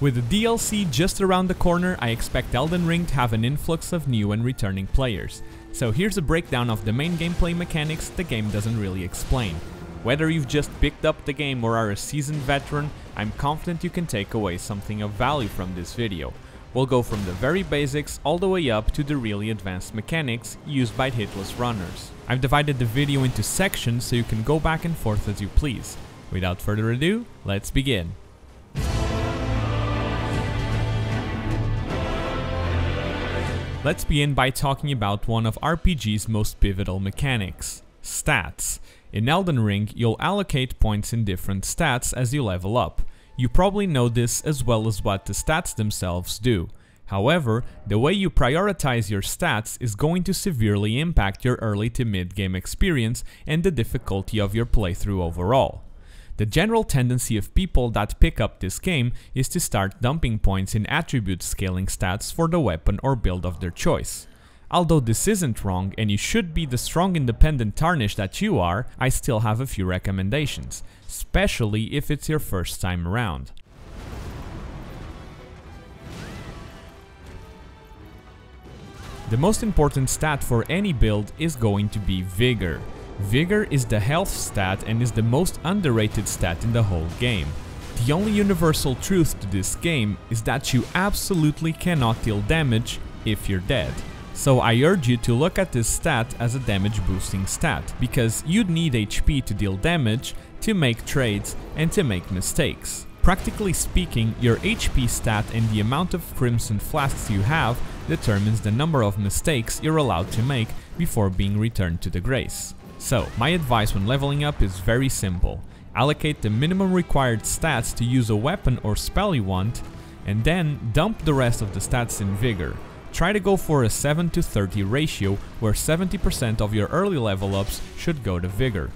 With the DLC just around the corner, I expect Elden Ring to have an influx of new and returning players. So here's a breakdown of the main gameplay mechanics the game doesn't really explain. Whether you've just picked up the game or are a seasoned veteran, I'm confident you can take away something of value from this video. We'll go from the very basics all the way up to the really advanced mechanics used by hitless runners. I've divided the video into sections so you can go back and forth as you please. Without further ado, let's begin. Let's begin by talking about one of RPG's most pivotal mechanics, stats. In Elden Ring, you'll allocate points in different stats as you level up. You probably know this as well as what the stats themselves do. However, the way you prioritize your stats is going to severely impact your early to mid-game experience and the difficulty of your playthrough overall. The general tendency of people that pick up this game is to start dumping points in attribute scaling stats for the weapon or build of their choice. Although this isn't wrong and you should be the strong independent tarnish that you are, I still have a few recommendations, especially if it's your first time around. The most important stat for any build is going to be Vigor. Vigor is the health stat and is the most underrated stat in the whole game. The only universal truth to this game is that you absolutely cannot deal damage if you're dead. So I urge you to look at this stat as a damage boosting stat, because you'd need HP to deal damage, to make trades, and to make mistakes. Practically speaking, your HP stat and the amount of Crimson Flasks you have determines the number of mistakes you're allowed to make before being returned to the Grace. So, my advice when leveling up is very simple. Allocate the minimum required stats to use a weapon or spell you want, and then dump the rest of the stats in Vigor. Try to go for a 7:30 ratio, where 70% of your early level ups should go to Vigor.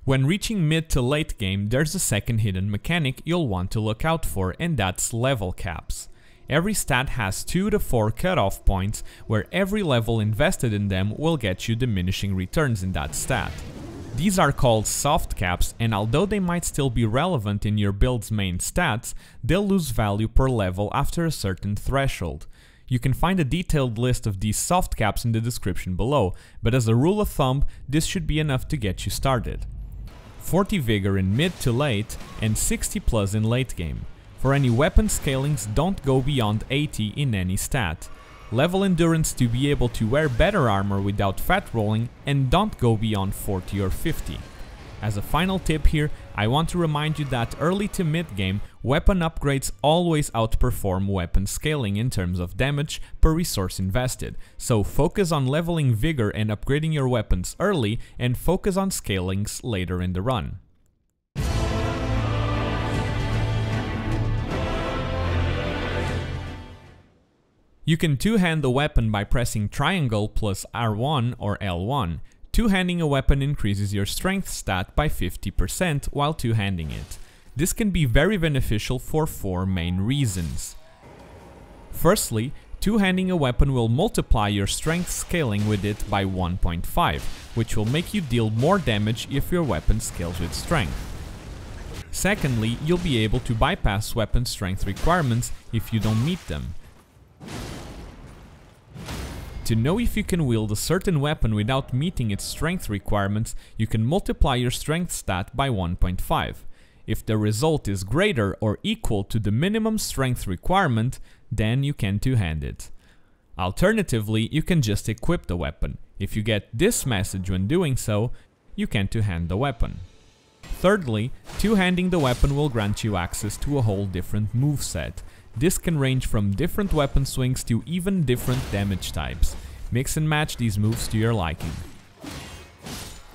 When reaching mid to late game, there's a second hidden mechanic you'll want to look out for, and that's level caps. Every stat has 2 to 4 cutoff points, where every level invested in them will get you diminishing returns in that stat. These are called soft caps, and although they might still be relevant in your build's main stats, they'll lose value per level after a certain threshold. You can find a detailed list of these soft caps in the description below, but as a rule of thumb, this should be enough to get you started. 40 Vigor in mid to late, and 60 plus in late game. For any weapon scalings, don't go beyond 80 in any stat. Level endurance to be able to wear better armor without fat rolling, and don't go beyond 40 or 50. As a final tip here, I want to remind you that early to mid game, weapon upgrades always outperform weapon scaling in terms of damage per resource invested, so focus on leveling Vigor and upgrading your weapons early, and focus on scalings later in the run. You can two-hand the weapon by pressing triangle plus R1 or L1. Two-handing a weapon increases your strength stat by 50% while two-handing it. This can be very beneficial for 4 main reasons. Firstly, two-handing a weapon will multiply your strength scaling with it by 1.5, which will make you deal more damage if your weapon scales with strength. Secondly, you'll be able to bypass weapon strength requirements if you don't meet them. To know if you can wield a certain weapon without meeting its strength requirements, you can multiply your strength stat by 1.5. If the result is greater or equal to the minimum strength requirement, then you can two-hand it. Alternatively, you can just equip the weapon. If you get this message when doing so, you can two-hand the weapon. Thirdly, two-handing the weapon will grant you access to a whole different moveset. This can range from different weapon swings to even different damage types. Mix and match these moves to your liking.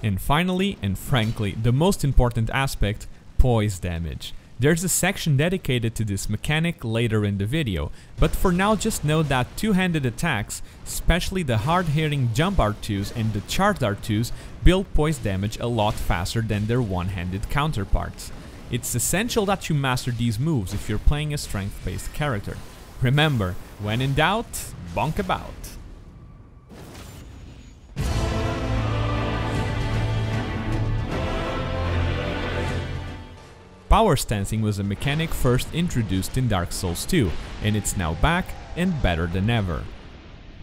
And finally, and frankly, the most important aspect, poise damage. There's a section dedicated to this mechanic later in the video, but for now just know that two-handed attacks, especially the hard-hitting jump R2s and the charged R2s, build poise damage a lot faster than their one-handed counterparts. It's essential that you master these moves if you're playing a strength-based character. Remember, when in doubt, bonk about. Power stancing was a mechanic first introduced in Dark Souls 2, and it's now back and better than ever.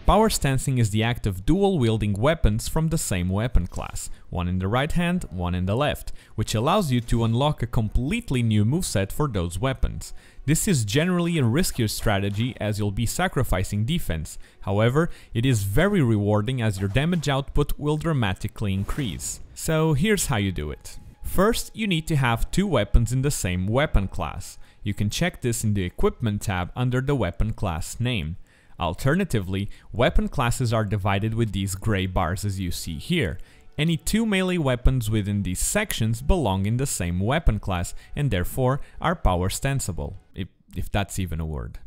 Power stancing is the act of dual-wielding weapons from the same weapon class, one in the right hand, one in the left, which allows you to unlock a completely new moveset for those weapons. This is generally a riskier strategy as you'll be sacrificing defense, however, it is very rewarding as your damage output will dramatically increase. So here's how you do it. First, you need to have two weapons in the same weapon class. You can check this in the Equipment tab under the weapon class name. Alternatively, weapon classes are divided with these gray bars as you see here. Any two melee weapons within these sections belong in the same weapon class and therefore are power stanceable, if that's even a word.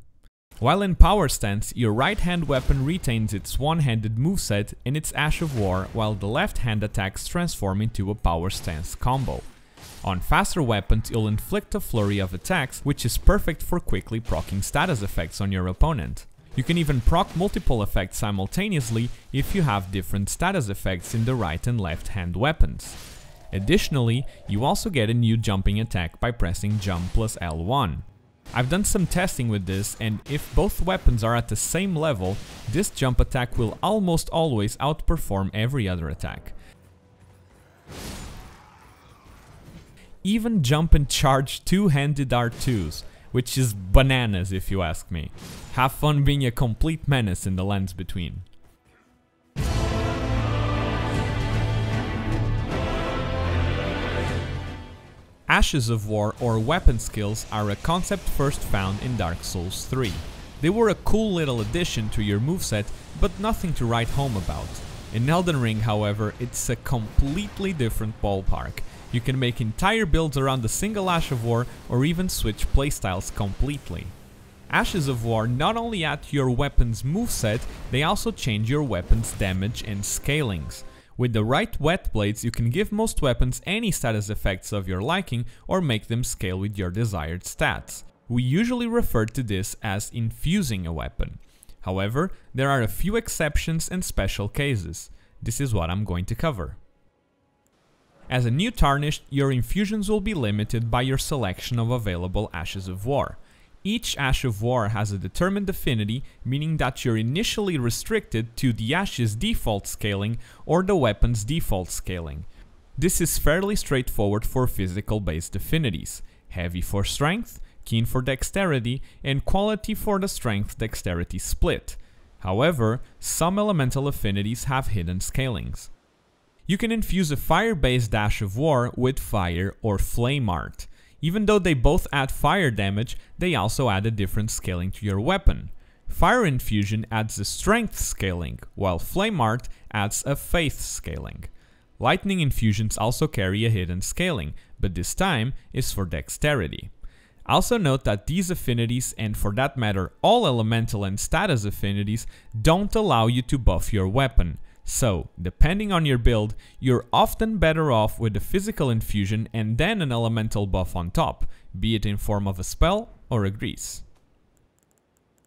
While in power stance, your right hand weapon retains its one-handed moveset and its Ash of War, while the left hand attacks transform into a power stance combo. On faster weapons, you'll inflict a flurry of attacks, which is perfect for quickly proccing status effects on your opponent. You can even proc multiple effects simultaneously if you have different status effects in the right and left hand weapons. Additionally, you also get a new jumping attack by pressing jump plus L1. I've done some testing with this, and if both weapons are at the same level, this jump attack will almost always outperform every other attack. Even jump and charge two-handed R2s, which is bananas if you ask me. Have fun being a complete menace in the lands between. Ashes of War or weapon skills are a concept first found in Dark Souls 3. They were a cool little addition to your moveset, but nothing to write home about. In Elden Ring, however, it's a completely different ballpark. You can make entire builds around a single Ash of War or even switch playstyles completely. Ashes of War not only add to your weapon's moveset, they also change your weapon's damage and scalings. With the right wet blades, you can give most weapons any status effects of your liking or make them scale with your desired stats. We usually refer to this as infusing a weapon. However, there are a few exceptions and special cases. This is what I'm going to cover. As a new Tarnished, your infusions will be limited by your selection of available Ashes of War. Each Ash of War has a determined affinity, meaning that you're initially restricted to the Ash's default scaling or the weapon's default scaling. This is fairly straightforward for physical-based affinities: heavy for strength, keen for dexterity, and quality for the strength-dexterity split. However, some elemental affinities have hidden scalings. You can infuse a fire-based Ash of War with fire or flame art. Even though they both add fire damage, they also add a different scaling to your weapon. Fire Infusion adds a strength scaling, while Flame Art adds a faith scaling. Lightning Infusions also carry a hidden scaling, but this time is for dexterity. Also note that these affinities, and for that matter all elemental and status affinities, don't allow you to buff your weapon. So, depending on your build, you're often better off with a physical infusion and then an elemental buff on top, be it in form of a spell or a grease.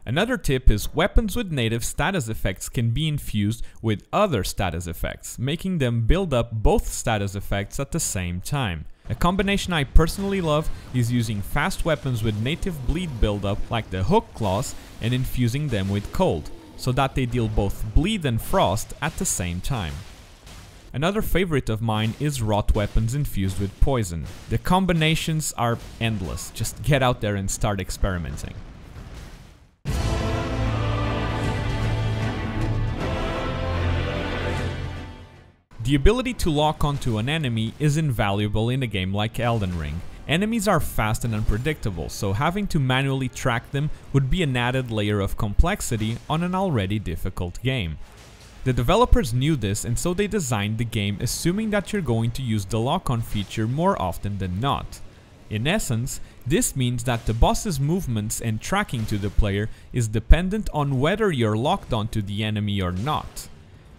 Another tip is weapons with native status effects can be infused with other status effects, making them build up both status effects at the same time. A combination I personally love is using fast weapons with native bleed buildup like the hook claws and infusing them with cold, so that they deal both bleed and frost at the same time. Another favorite of mine is rot weapons infused with poison. The combinations are endless, just get out there and start experimenting. The ability to lock onto an enemy is invaluable in a game like Elden Ring. Enemies are fast and unpredictable, so having to manually track them would be an added layer of complexity on an already difficult game. The developers knew this, and so they designed the game assuming that you're going to use the lock-on feature more often than not. In essence, this means that the boss's movements and tracking to the player is dependent on whether you're locked onto the enemy or not.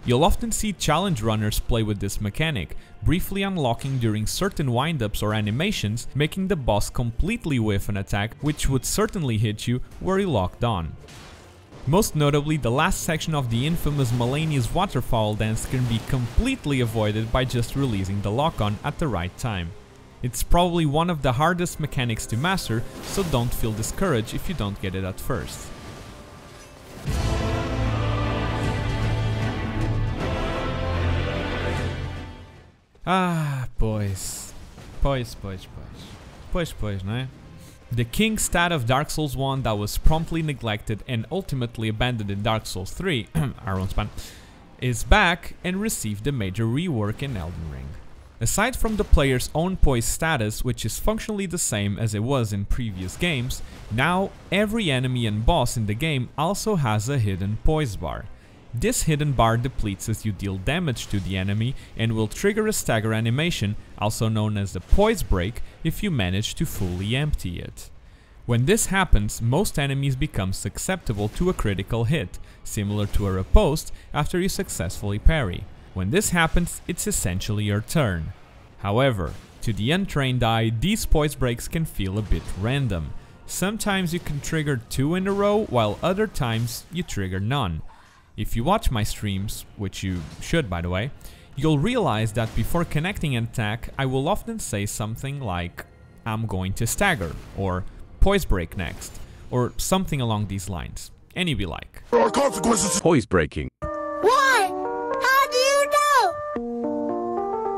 You'll often see challenge runners play with this mechanic, briefly unlocking during certain windups or animations, making the boss completely whiff an attack which would certainly hit you were you locked on. Most notably, the last section of the infamous Malenia's waterfowl dance can be completely avoided by just releasing the lock-on at the right time. It's probably one of the hardest mechanics to master, so don't feel discouraged if you don't get it at first. Ah, Poise. Poise, né? The king stat of Dark Souls 1 that was promptly neglected and ultimately abandoned in Dark Souls 3, Aronspan, is back and received a major rework in Elden Ring. Aside from the player's own Poise status, which is functionally the same as it was in previous games, now every enemy and boss in the game also has a hidden Poise bar. This hidden bar depletes as you deal damage to the enemy and will trigger a stagger animation, also known as the Poise break, if you manage to fully empty it. When this happens, most enemies become susceptible to a critical hit, similar to a riposte after you successfully parry. When this happens, it's essentially your turn. However, to the untrained eye, these Poise breaks can feel a bit random. Sometimes you can trigger 2 in a row, while other times you trigger none. If you watch my streams, which you should by the way, you'll realize that before connecting an attack, I will often say something like, "I'm going to stagger," or "Poise break next," or something along these lines. And you'd be like, "There are consequences." Poise breaking. Why? How do you know?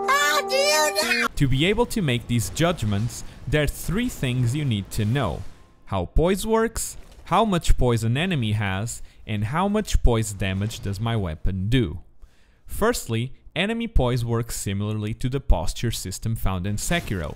How do you know? To be able to make these judgments, there are 3 things you need to know: how Poise works, how much Poise an enemy has, and how much Poise damage does my weapon do. Firstly, enemy Poise works similarly to the posture system found in Sekiro.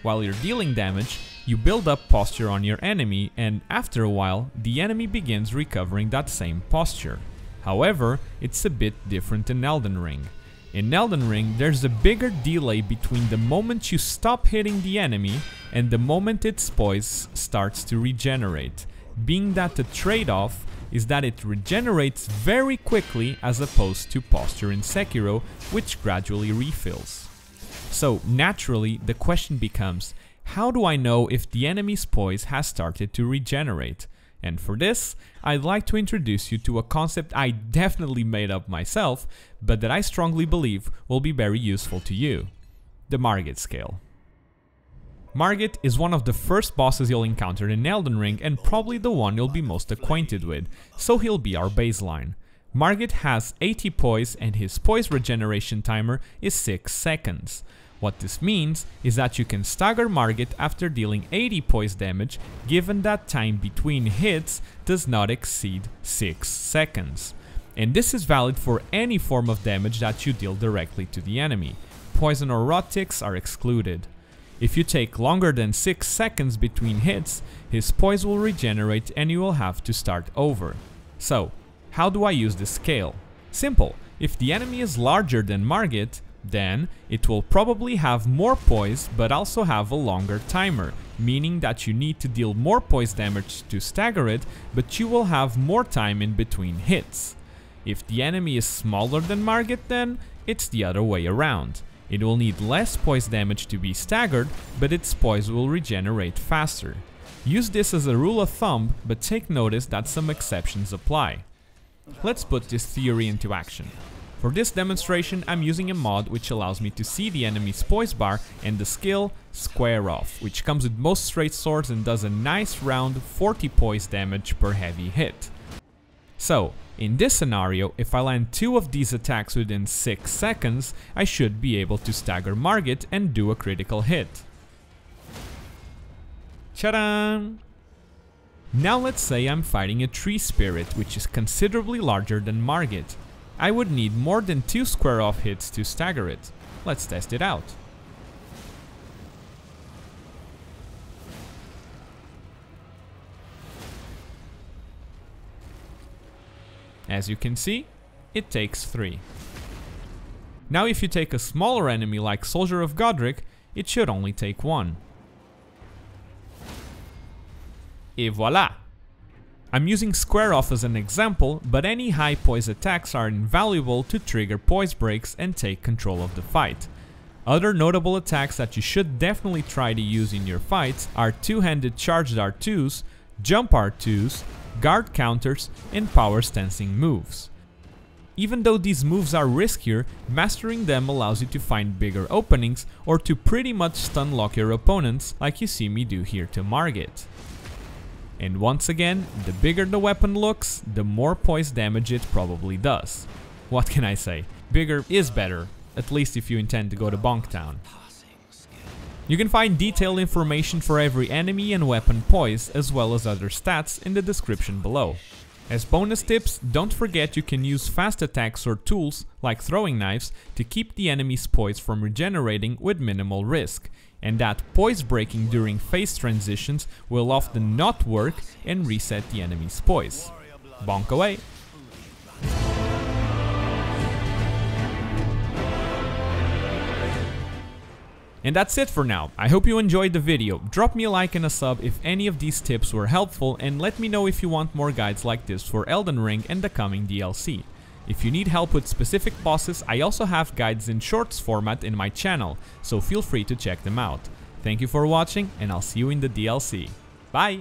While you're dealing damage, you build up posture on your enemy, and after a while, the enemy begins recovering that same posture. However, it's a bit different in Elden Ring. In Elden Ring, there's a bigger delay between the moment you stop hitting the enemy and the moment its Poise starts to regenerate, being that the trade-off is that it regenerates very quickly as opposed to posture in Sekiro, which gradually refills. So naturally, the question becomes, how do I know if the enemy's Poise has started to regenerate? And for this, I'd like to introduce you to a concept I definitely made up myself, but that I strongly believe will be very useful to you: the Margit Scale. Margit is one of the first bosses you'll encounter in Elden Ring and probably the one you'll be most acquainted with, so he'll be our baseline. Margit has 80 Poise and his Poise regeneration timer is 6 seconds. What this means is that you can stagger Margit after dealing 80 Poise damage, given that time between hits does not exceed 6 seconds. And this is valid for any form of damage that you deal directly to the enemy. Poison or rot ticks are excluded. If you take longer than 6 seconds between hits, his Poise will regenerate and you will have to start over. So, how do I use this scale? Simple. If the enemy is larger than Margit, then it will probably have more Poise but also have a longer timer, meaning that you need to deal more Poise damage to stagger it, but you will have more time in between hits. If the enemy is smaller than Margit, then it's the other way around. It will need less Poise damage to be staggered, but its Poise will regenerate faster. Use this as a rule of thumb, but take notice that some exceptions apply. Let's put this theory into action. For this demonstration, I'm using a mod which allows me to see the enemy's Poise bar and the skill Square Off, which comes with most straight swords and does a nice round 40 Poise damage per heavy hit. So, in this scenario, if I land 2 of these attacks within 6 seconds, I should be able to stagger Margit and do a critical hit. Tadam! Now let's say I'm fighting a tree spirit, which is considerably larger than Margit. I would need more than 2 square off hits to stagger it. Let's test it out. As you can see, it takes 3. Now if you take a smaller enemy like Soldier of Godric, it should only take 1. Et voila! I'm using Square Off as an example, but any high Poise attacks are invaluable to trigger Poise breaks and take control of the fight. Other notable attacks that you should definitely try to use in your fights are two-handed charged R2s, jump R2s, guard counters, and power stancing moves. Even though these moves are riskier, mastering them allows you to find bigger openings or to pretty much stun lock your opponents like you see me do here to Margit. And once again, the bigger the weapon looks, the more poise damage it probably does. What can I say? Bigger is better, at least if you intend to go to Bonktown. You can find detailed information for every enemy and weapon poise, as well as other stats in the description below. As bonus tips, don't forget you can use fast attacks or tools, like throwing knives, to keep the enemy's poise from regenerating with minimal risk, and that poise breaking during phase transitions will often not work and reset the enemy's poise. Bonk away! And that's it for now. I hope you enjoyed the video. Drop me a like and a sub if any of these tips were helpful, and let me know if you want more guides like this for Elden Ring and the coming DLC. If you need help with specific bosses, I also have guides in shorts format in my channel, so feel free to check them out. Thank you for watching, and I'll see you in the DLC. Bye!